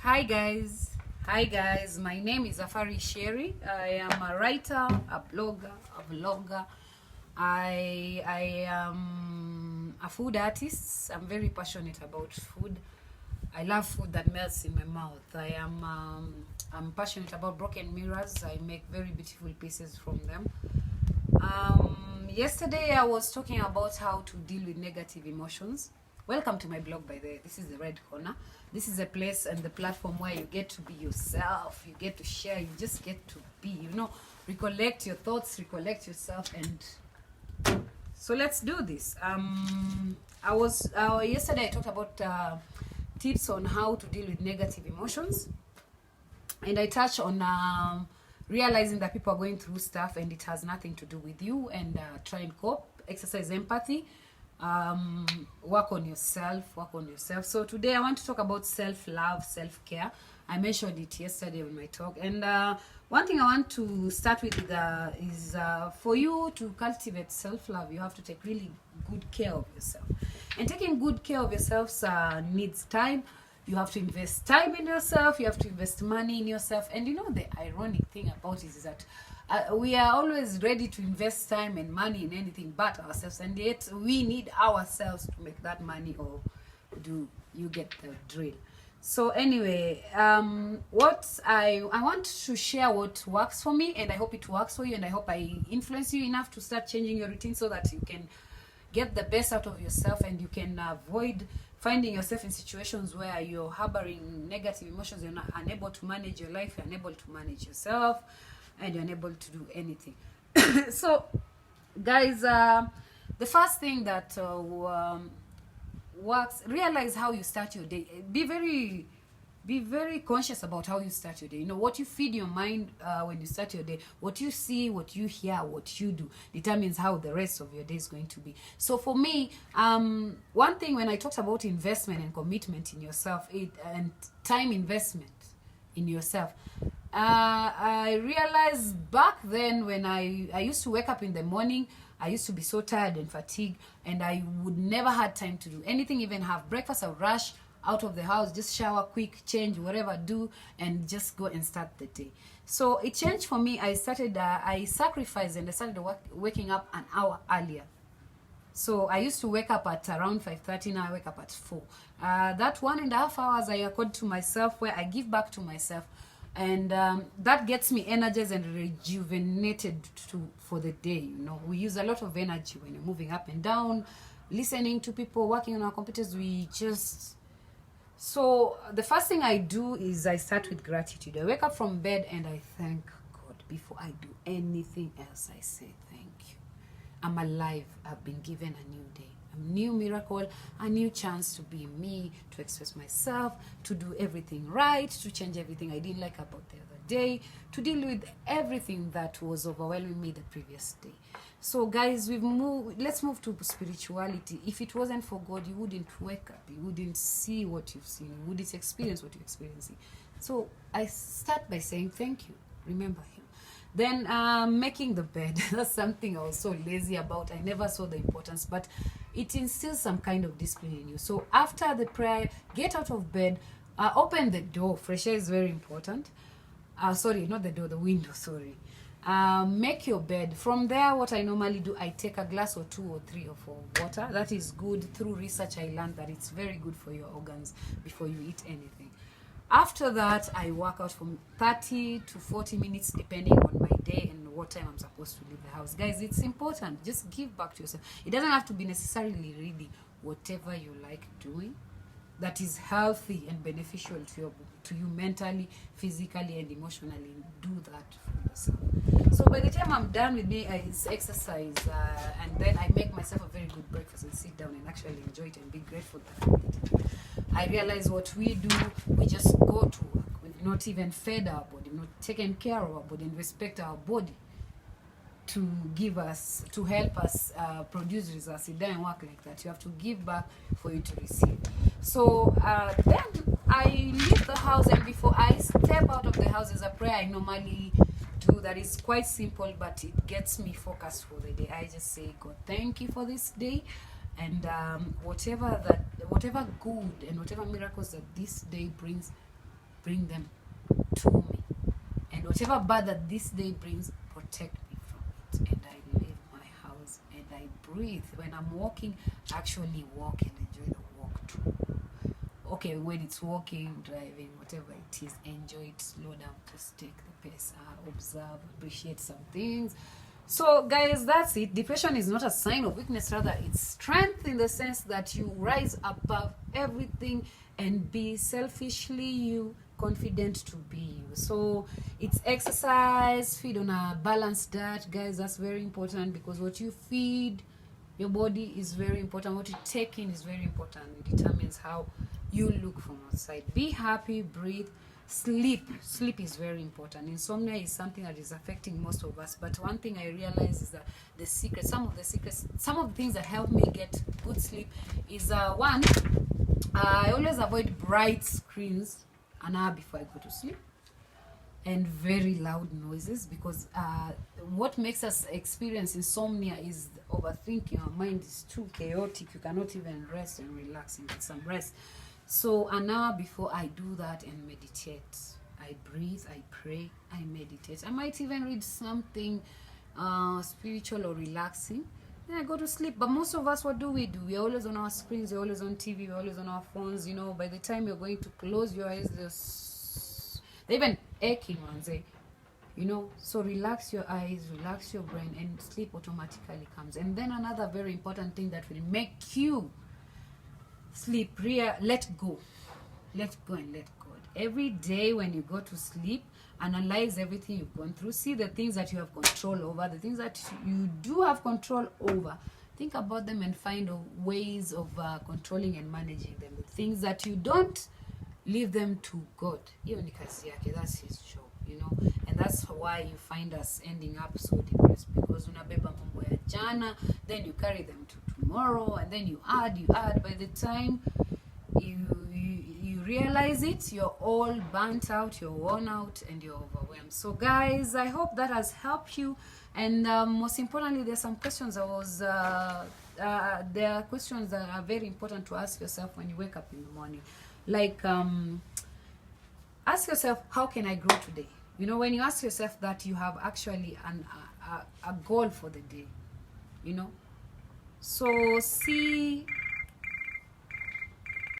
Hi guys. Hi guys. My name is Afari Sherry. I am a writer, a blogger, a vlogger. I am a food artist. I'm very passionate about food. I love food that melts in my mouth. I'm passionate about broken mirrors. I make very beautiful pieces from them. Yesterday I was talking about how to deal with negative emotions. Welcome to my blog, by the way. This is the Red Corner. This is a place and the platform where you get to be yourself. You get to share. You just get to be, recollect your thoughts, recollect yourself. And so let's do this. Yesterday I talked about tips on how to deal with negative emotions. And I touched on realizing that people are going through stuff and it has nothing to do with you, and try and cope, exercise empathy, work on yourself. So today I want to talk about self-love, self-care. I mentioned it yesterday in my talk, and one thing I want to start with is for you to cultivate self-love, you have to take really good care of yourself, and taking good care of yourself needs time. You have to invest time in yourself. You have to invest money in yourself. And the ironic thing about it is that we are always ready to invest time and money in anything but ourselves. And yet we need ourselves to make that money, or do you get the drill? So anyway, what I want to share what works for me, and I hope it works for you, and I hope I influence you enough to start changing your routine so that you can get the best out of yourself, and you can avoid finding yourself in situations where you're harboring negative emotions. You're not unable to manage your life, you're unable to manage yourself, and you're unable to do anything. So guys, the first thing that works, realize how you start your day. Be very conscious about how you start your day. What you feed your mind when you start your day, what you see, what you hear, what you do determines how the rest of your day is going to be. So for me, one thing, when I talked about investment and commitment in yourself, and time investment in yourself, I realized back then when I used to wake up in the morning, I used to be so tired and fatigued, and I would never had time to do anything, even have breakfast. I would rush out of the house, just shower, quick change, whatever do, and just go and start the day. So it changed for me. I sacrificed, and I started waking up an hour earlier. So I used to wake up at around 5:30. Now I wake up at 4. That 1.5 hours I accord to myself, where I give back to myself, and that gets me energized and rejuvenated for the day. We use a lot of energy when you're moving up and down, listening to people, working on our computers. So the first thing I do is I start with gratitude. I wake up from bed and I thank God. Before I do anything else, I say thank you. I'm alive. I've been given a new day, a new miracle, a new chance to be me, to express myself, to do everything right, to change everything I didn't like about the other day, to deal with everything that was overwhelming me the previous day. So guys, let's move to spirituality. If it wasn't for God, you wouldn't wake up, you wouldn't see what you've seen, you wouldn't experience what you're experiencing. So I start by saying thank you, remember him. Then making the bed. That's something I was so lazy about. I never saw the importance, but it instills some kind of discipline in you. So after the prayer, get out of bed, open the door. Fresh air is very important. Sorry, not the door, the window, sorry. Make your bed. From there, what I normally do, I take a glass or 2 or 3 of water. That is good. Through research, I learned that it's very good for your organs before you eat anything. After that, I work out from 30 to 40 minutes, depending on my day and what time I'm supposed to leave the house. Guys, it's important. Just give back to yourself. It doesn't have to be necessarily reading. Whatever you like doing that is healthy and beneficial to you mentally, physically, and emotionally, do that for yourself. So by the time I'm done with me, I exercise, and then I make myself a very good breakfast and sit down and actually enjoy it and be grateful that I did it. I realize what we do, we just go to work. We've not even fed our body, not taken care of our body, and respect our body to help us produce results. It doesn't work like that. You have to give back for you to receive. So then I leave the house, and before I step out of the house, there's a prayer I normally do that is quite simple, but it gets me focused for the day. I just say, God, thank you for this day, and whatever good and whatever miracles that this day brings, bring them to me. And whatever bad that this day brings, protect me from it. And I leave my house and I breathe. When I'm walking, actually walk and enjoy the walk too. Okay, when it's walking, driving, whatever it is, enjoy it, slow down, just take the pace, observe, appreciate some things. So guys, that's it. Depression is not a sign of weakness, rather it's strength, in the sense that you rise above everything and be selfishly you, confident to be you. So it's exercise, feed on a balanced diet, guys. That's very important, because what you feed your body is very important. What you take in is very important. It determines how you look from outside. Be happy, breathe, sleep. Sleep is very important. Insomnia is something that is affecting most of us, but one thing I realize is that some of the things that help me get good sleep is one, I always avoid bright screens an hour before I go to sleep, and very loud noises, because what makes us experience insomnia is overthinking. Our mind is too chaotic. You cannot even rest and relax and get some rest. So an hour before I do that and meditate. I breathe, I pray, I meditate. I might even read something spiritual or relaxing. Then I go to sleep. But most of us, what do? We're always on our screens, we're always on TV, we're always on our phones. You know, by the time you're going to close your eyes, they're even aching ones, you know. So relax your eyes, relax your brain, and sleep automatically comes. And then another very important thing that will make you sleep, let go and let God. Every day when you go to sleep, analyze everything you've gone through. See the things that you have control over, the things that you do have control over. Think about them and find ways of controlling and managing them. The things that you don't, leave them to God. Hiyo ni kazi yake, that's his job, you know. And that's why you find us ending up so depressed, because unabeba mambo ya jana, then you carry them to tomorrow, and then you add. By the time you realize it, you're all burnt out, you're worn out, and you're overwhelmed. So guys, I hope that has helped you. And most importantly, there's some questions there are questions that are very important to ask yourself when you wake up in the morning. Like, ask yourself, how can I grow today? You know, when you ask yourself that, you have actually a goal for the day, you know. So see